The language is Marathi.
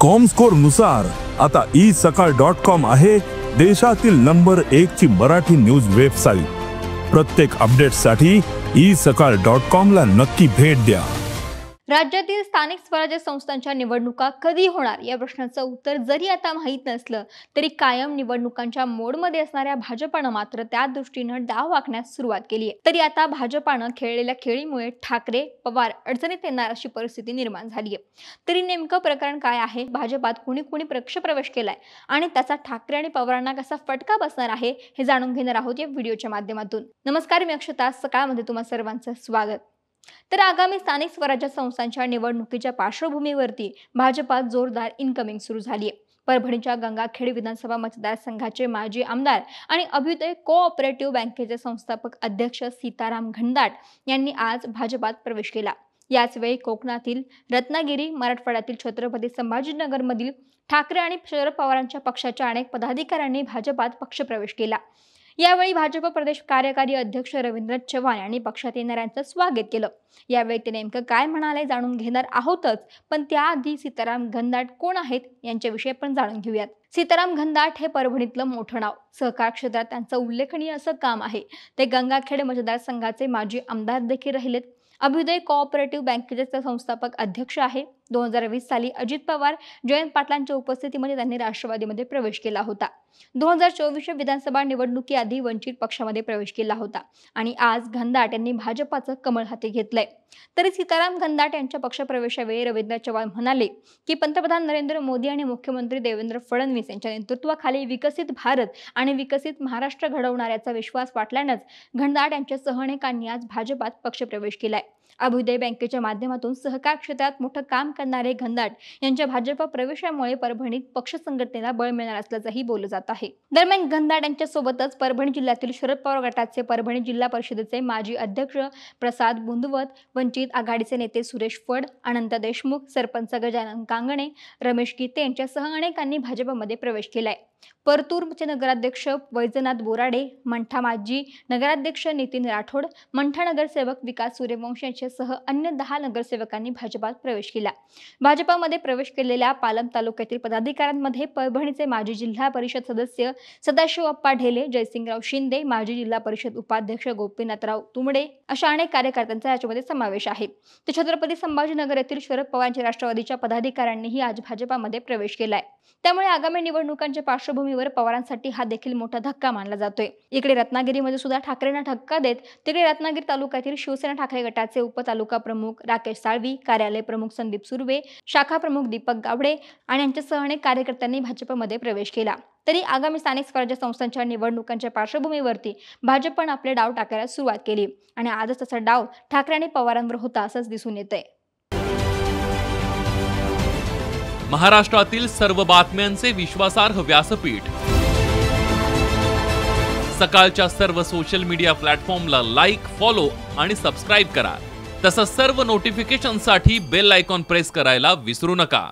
कॉमस्कोर नुसार आता isakal.com आहे देशातील नंबर 1 ची मराठी न्यूज वेबसाईट। प्रत्येक अपडेटसाठी isakal.com ला नक्की भेट द्या। राज्यातील स्थानिक स्वराज्य संस्थांच्या निवडणुका कधी होणार या प्रश्नाचं उत्तर जरी आता माहीत नसलं तरी कायम निवडणुकांच्या मोडमध्ये असणाऱ्या भाजपानं मात्र त्या दृष्टीनं डाव आखण्यास सुरुवात केली आहे। तरी आता भाजपानं खेळलेल्या खेळीमुळे ठाकरे पवार अडचणीत येणार अशी परिस्थिती निर्माण झाली आहे। तरी नेमकं प्रकरण काय आहे, भाजपात कुणी पक्षप्रवेश केलाय आणि त्याचा ठाकरे आणि पवारांना कसा फटका बसणार आहे हे जाणून घेणार आहोत या व्हिडिओच्या माध्यमातून। नमस्कार, मी अक्षता, सकाळमध्ये तुम्हा सर्वांचं स्वागत। तर आगामी स्थानिक स्वराज्य संस्थांच्या निवडणुकीच्या पार्श्वभूमीवरती भाजपात जोरदार इनकमिंग सुरू झाली आहे। परभणीच्या गंगाखेड विधानसभा मतदारसंघाचे माजी आमदार आणि अभ्युदय कोऑपरेटिव्ह बँकेचे संस्थापक अध्यक्ष सीताराम घनदाट यांनी आज भाजपात प्रवेश केला। याच वेळी कोकणातील रत्नागिरी, मराठवाड्यातील छत्रपती संभाजीनगरमधील ठाकरे आणि शरद पवारांच्या पक्षाच्या अनेक पदाधिकाऱ्यांनी भाजपात पक्षप्रवेश केला। यावेळी भाजप प्रदेश कार्यकारी अध्यक्ष रवींद्र चव्हाण यांनी पक्षात येणाऱ्यांचं स्वागत केलं। यावेळी ते नेमकं काय म्हणाले जाणून घेणार आहोतच, पण त्याआधी सीताराम घनदाट कोण आहेत यांच्याविषयी आपण जाणून घेऊयात। सीताराम घनदाट हे परभणीतलं मोठं नाव, सहकार क्षेत्रात त्यांचं उल्लेखनीय असं काम आहे। ते गंगाखेड मतदारसंघाचे माजी आमदार देखील राहिलेत। अभ्युदय कोऑपरेटिव्ह बँकेचे संस्थापक अध्यक्ष आहे। 2020 साली अजित पवार, जयंत पाटलांच्या उपस्थितीमध्ये त्यांनी राष्ट्रवादीमध्ये प्रवेश केला होता। 2024 विधानसभा निवडणुकीआधी वंचित पक्षामध्ये प्रवेश केला होता आणि आज घनदाट यांनी भाजपाचं कमळ हाती घेतलंय। तरी सीताराम घनदाट यांच्या पक्षप्रवेशावेळी रवींद्र चव्हाण म्हणाले की पंतप्रधान नरेंद्र मोदी आणि मुख्यमंत्री देवेंद्र फडणवीस यांच्या नेतृत्वाखाली विकसित भारत आणि विकसित महाराष्ट्र घडवणाऱ्याचा विश्वास वाटल्यानंच घनदाट यांच्यासह अनेकांनी आज भाजपात पक्षप्रवेश केलाय। अभ्युदय बँकेच्या माध्यमातून सहकार क्षेत्रात मोठं काम करणारे घनदाट यांच्या भाजप प्रवेशामुळे परभणीत पक्ष संघटनेला बळ मिळणार असल्याचंही बोललं जात आहे। दरम्यान घनदाट यांच्या सोबतच परभणी जिल्ह्यातील शरद पवार गटाचे परभणी जिल्हा परिषदेचे माजी अध्यक्ष प्रसाद बुंदवत, वंचित आघाडीचे नेते सुरेश फड, अनंत देशमुख, सरपंच गजानन कांगणे, रमेश गीते यांच्यासह अनेकांनी भाजपमध्ये प्रवेश केलाय। परतूरचे नगराध्यक्ष वैजनाथ बोराडे, मंठा माजी नगराध्यक्ष नितीन राठोड, मंठा नगरसेवक विकास सूर्यवंशी यांच्यासह अन्य 10 नगरसेवकांनी भाजपात प्रवेश केला। भाजपामध्ये प्रवेश केलेल्या पालम तालुक्यातील पदाधिकाऱ्यांमध्ये परभणीचे माजी जिल्हा परिषद सदस्य सदाशिव अप्पा ढेले, जयसिंगराव शिंदे, माजी जिल्हा परिषद उपाध्यक्ष गोपीनाथराव तुमडे अशा अनेक कार्यकर्त्यांचा याच्यामध्ये समावेश आहे। तर छत्रपती संभाजीनगर येथील शरद पवारांच्या राष्ट्रवादीच्या पदाधिकाऱ्यांनीही आज भाजपामध्ये प्रवेश केलाय। त्यामुळे आगामी निवडणुकांच्या पार्श्वभूमीवर पवारांसाठी हा देखील मोठा धक्का मानला जातोय। इकडे रत्नागिरीमध्ये सुद्धा ठाकरेंना धक्का देत तिकडे रत्नागिरी तालुक्यातील शिवसेना ठाकरे गटाचे उपतालुका प्रमुख राकेश साळवी, कार्यालय प्रमुख संदीप सुर्वे, शाखा प्रमुख दीपक गावडे आणि यांच्यासह अनेक कार्यकर्त्यांनी भाजपमध्ये प्रवेश केला। तरी आगामी स्थानिक स्वराज्य संस्थांच्या निवडणुकांच्या पार्श्वभूमीवरती भाजपनं आपले डाव टाकायला सुरुवात केली आणि आजच तसा डाव ठाकरे आणि पवारांवर होता असंच दिसून येतंय। महाराष्ट्रातील सर्व बातम्यांचे विश्वासार्ह व्यासपीठ सकाळच्या सर्व सोशल मीडिया प्लॅटफॉर्मला लाईक, फॉलो आणि सबस्क्राईब करा। तसंच सर्व नोटिफिकेशनसाठी बेल आयकॉन प्रेस करायला विसरू नका।